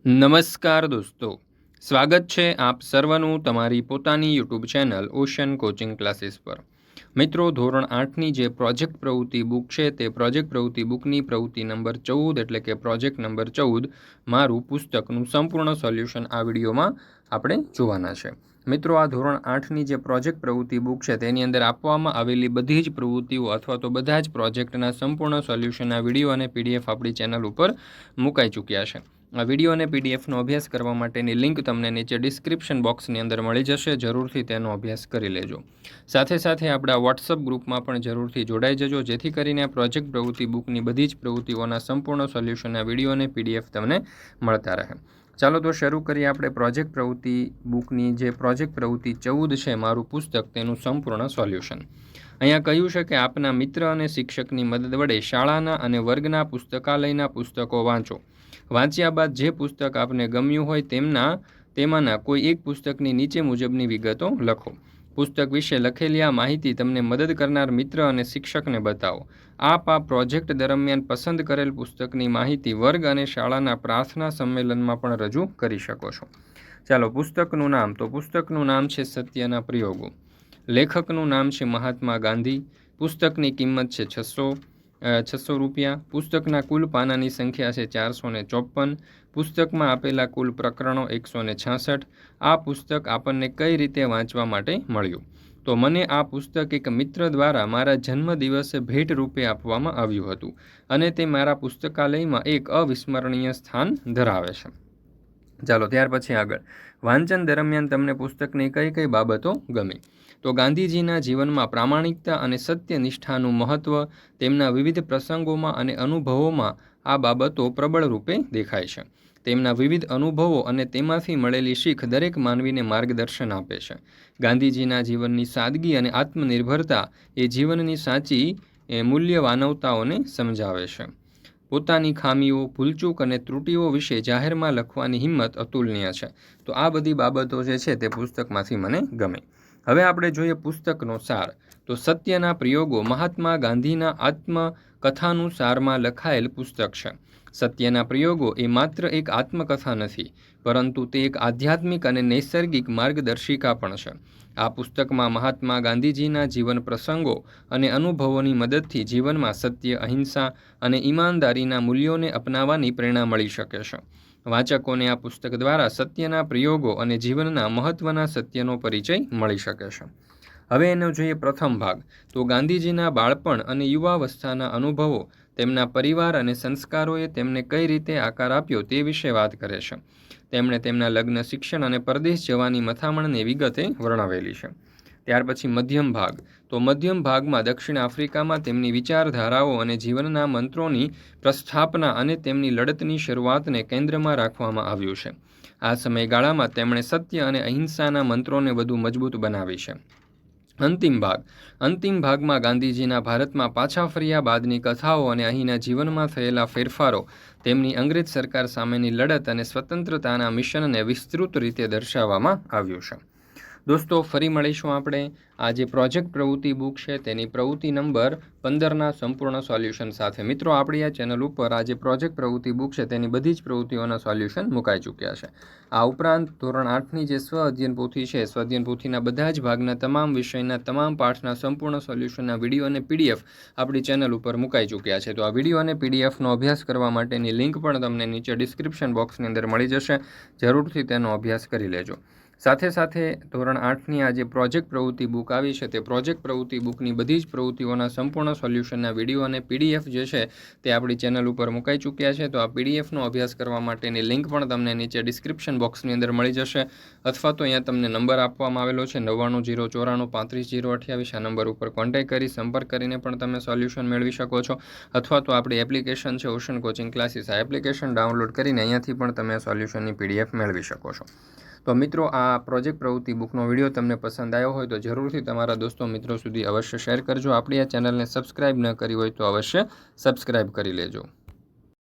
નમસ્કાર દોસ્તો, સ્વાગત છે આપ સર્વનું તમારી પોતાની YouTube channel ocean coaching classes પર। મિત્રો, ધોરણ 8ની જે પ્રોજેક્ટ પ્રવૃત્તિ બુક છે તે પ્રોજેક્ટ પ્રવૃત્તિ બુકની પ્રવૃત્તિ નંબર 14 એટલે કે પ્રોજેક્ટ નંબર 14 મારું પુસ્તકનું સંપૂર્ણ સોલ્યુશન આ વિડીયોમાં આપણે જોવાના છે। મિત્રો, આ ધોરણ 8ની જે પ્રોજેક્ટ પ્રવૃત્તિ બુક છે તેની અંદર આપવામાં આવેલી બધી જ પ્રવૃત્તિઓ અથવા તો બધા જ પ્રોજેક્ટના સંપૂર્ણ સોલ્યુશન આ વિડીયો અને પીડીએફ આપણી ચેનલ ઉપર મુકાઈ ચૂક્યા છે। આ વિડીયો અને પીડીએફનો અભ્યાસ કરવા માટેની લિંક તમને નીચે ડિસ્ક્રિપ્શન બોક્સની અંદર મળી જશે। જરૂરથી તેનો અભ્યાસ કરી લેજો। સાથે સાથે આપણા વોટ્સઅપ ગ્રુપમાં પણ જરૂરથી જોડાઈ જજો, જેથી કરીને આ પ્રોજેક્ટ પ્રવૃત્તિ બુકની બધી જ પ્રવૃત્તિઓના સંપૂર્ણ સોલ્યુશનના વિડીયો અને પીડીએફ તમને મળતા રહે। ચાલો તો શરૂ કરીએ આપણે પ્રોજેક્ટ પ્રવૃત્તિ બુકની જે પ્રોજેક્ટ પ્રવૃત્તિ 14 છે મારું પુસ્તક તેનું સંપૂર્ણ સોલ્યુશન। અહીંયા કહ્યું છે કે આપના મિત્ર અને શિક્ષકની મદદ વડે શાળાના અને વર્ગના પુસ્તકાલયના પુસ્તકો વાંચો। વાંચ્યા બાદ જે પુસ્તક આપને ગમ્યું હોય તેમાંના કોઈ એક પુસ્તકની નીચે મુજબની વિગતો લખો। પુસ્તક વિશે લખેલી આ માહિતી તમને મદદ કરનાર મિત્ર અને શિક્ષકને બતાવો। આપ આ પ્રોજેક્ટ દરમિયાન પસંદ કરેલ પુસ્તકની માહિતી વર્ગ અને શાળાના પ્રાર્થના સંમેલનમાં પણ રજૂ કરી શકો છો। ચાલો, પુસ્તકનું નામ, તો પુસ્તકનું નામ છે સત્યના પ્રયોગો। લેખકનું નામ છે મહાત્મા ગાંધી। પુસ્તકની કિંમત છે 600 રૂપિયા। પુસ્તકના કુલ પાનાની સંખ્યા છે 454। પુસ્તકમાં આપેલા કુલ પ્રકરણો 166। આ પુસ્તક આપણને કઈ રીતે વાંચવા માટે મળ્યું? તો મને આ પુસ્તક એક મિત્ર દ્વારા મારા જન્મદિવસે ભેટ રૂપે આપવામાં આવ્યું હતું અને તે મારા પુસ્તકાલયમાં એક અવિસ્મરણીય સ્થાન ધરાવે છે। ચાલો, ત્યાર પછી આગળ, વાંચન દરમિયાન તમને પુસ્તકની કઈ કઈ બાબતો ગમી? તો ગાંધીજીના જીવનમાં પ્રામાણિકતા અને સત્યનિષ્ઠાનું મહત્ત્વ, તેમના વિવિધ પ્રસંગોમાં અને અનુભવોમાં આ બાબતો પ્રબળ રૂપે દેખાય છે। તેમના વિવિધ અનુભવો અને તેમાંથી મળેલી શીખ દરેક માનવીને માર્ગદર્શન આપે છે। ગાંધીજીના જીવનની સાદગી અને આત્મનિર્ભરતા એ જીવનની સાચી મૂલ્ય માનવતાઓને સમજાવે છે। પોતાની ખામીઓ, ભૂલચૂક અને ત્રુટિઓ વિશે જાહેરમાં લખવાની હિંમત અતુલનીય છે। તો આ બધી બાબતો જે છે તે પુસ્તકમાંથી મને ગમે। હવે આપણે જોઈએ પુસ્તકનો સાર। તો સત્યના પ્રયોગો મહાત્મા ગાંધીના આત્મકથાનું સારમાં લખાયેલ પુસ્તક છે। સત્યના પ્રયોગો એ માત્ર એક આત્મકથા નથી, પરંતુ તે એક આધ્યાત્મિક અને નૈસર્ગિક માર્ગદર્શિકા પણ છે। આ પુસ્તકમાં મહાત્મા ગાંધીજીના જીવન પ્રસંગો અને અનુભવોની મદદથી જીવનમાં સત્ય, અહિંસા અને ઈમાનદારીના મૂલ્યોને અપનાવવાની પ્રેરણા મળી શકે છે। વાચકોને આ પુસ્તક દ્વારા સત્યના પ્રયોગો અને જીવનના મહત્ત્વના સત્યનો પરિચય મળી શકે છે। હવે એનો જોઈએ પ્રથમ ભાગ। તો ગાંધીજીના બાળપણ અને યુવાવસ્થાના અનુભવો, તેમના પરિવાર અને સંસ્કારોએ તેમને કઈ રીતે આકાર આપ્યો તે વિશે વાત કરે છે। તેમણે તેમના લગ્ન, શિક્ષણ અને પરદેશ જવાની મથામણને વિગતે વર્ણવેલી છે। ત્યાર પછી મધ્યમ ભાગ। તો મધ્યમ ભાગમાં દક્ષિણ આફ્રિકામાં તેમની વિચારધારાઓ અને જીવનના મંત્રોની પ્રસ્થાપના અને તેમની લડતની શરૂઆતને કેન્દ્રમાં રાખવામાં આવ્યું છે। આ સમયગાળામાં તેમણે સત્ય અને અહિંસાના મંત્રોને વધુ મજબૂત બનાવી છે। અંતિમ ભાગ। અંતિમ ભાગમાં ગાંધીજીના ભારતમાં પાછા ફર્યા બાદની કથાઓ અને અહીંના જીવનમાં થયેલા ફેરફારો, તેમની અંગ્રેજ સરકાર સામેની લડત અને સ્વતંત્રતાના મિશનને વિસ્તૃત રીતે દર્શાવવામાં આવ્યું છે। દોસ્તો, ફરી મળીશું આપણે આ જે પ્રોજેક્ટ પ્રવૃત્તિ બુક છે તેની પ્રવૃત્તિ નંબર 15ના સંપૂર્ણ સોલ્યુશન સાથે। મિત્રો, આપણી આ ચેનલ ઉપર આ જે પ્રોજેક્ટ પ્રવૃત્તિ બુક છે તેની બધી જ પ્રવૃત્તિઓના સોલ્યુશન મુકાઈ ચૂક્યા છે। આ ઉપરાંત ધોરણ 8ની જે સ્વ અધ્યયન પોથી છે, સ્વ અધ્યયન પોથીના બધા જ ભાગના તમામ વિષયના તમામ પાઠના સંપૂર્ણ સોલ્યુશનના વિડીયો અને પીડીએફ આપણી ચેનલ ઉપર મુકાઈ ચૂક્યા છે। તો આ વિડીયો અને પીડીએફનો અભ્યાસ કરવા માટેની લિંક પણ તમને નીચે ડિસ્ક્રિપ્શન બોક્સની અંદર મળી જશે। જરૂરથી તેનો અભ્યાસ કરી લેજો। સાથે સાથે ધોરણ 8ની આ જે પ્રોજેક્ટ પ્રવૃત્તિ બુક આવી છે તે પ્રોજેક્ટ પ્રવૃત્તિ બુકની બધી જ પ્રવૃત્તિઓના સંપૂર્ણ સોલ્યુશનના વિડીયો અને પીડીએફ જે છે તે આપણી ચેનલ ઉપર મુકાઈ ચૂક્યા છે। તો આ પીડીએફનો અભ્યાસ કરવા માટેની લિંક પણ તમને નીચે ડિસ્ક્રિપ્શન બોક્સની અંદર મળી જશે, અથવા તો અહીંયા તમને નંબર આપવામાં આવેલો છે 9904935028। આ નંબર ઉપર કોન્ટેક્ટ કરી સંપર્ક કરીને પણ તમે સોલ્યુશન મેળવી શકો છો, અથવા તો આપણી એપ્લિકેશન છે ઓશન કોચિંગ ક્લાસીસ, આ એપ્લિકેશન ડાઉનલોડ કરીને અહીંયાથી પણ તમે સોલ્યુશનની પીડીએફ મેળવી શકો છો। તો મિત્રો, આ પ્રોજેક્ટ પ્રવૃત્તિ બુકનો વિડીયો તમને પસંદ આવ્યો હોય તો જરૂરથી તમારા દોસ્તો મિત્રો સુધી અવશ્ય શેર કરજો। આપણી આ ચેનલને સબસ્ક્રાઇબ ન કરી હોય તો અવશ્ય સબસ્ક્રાઇબ કરી લેજો।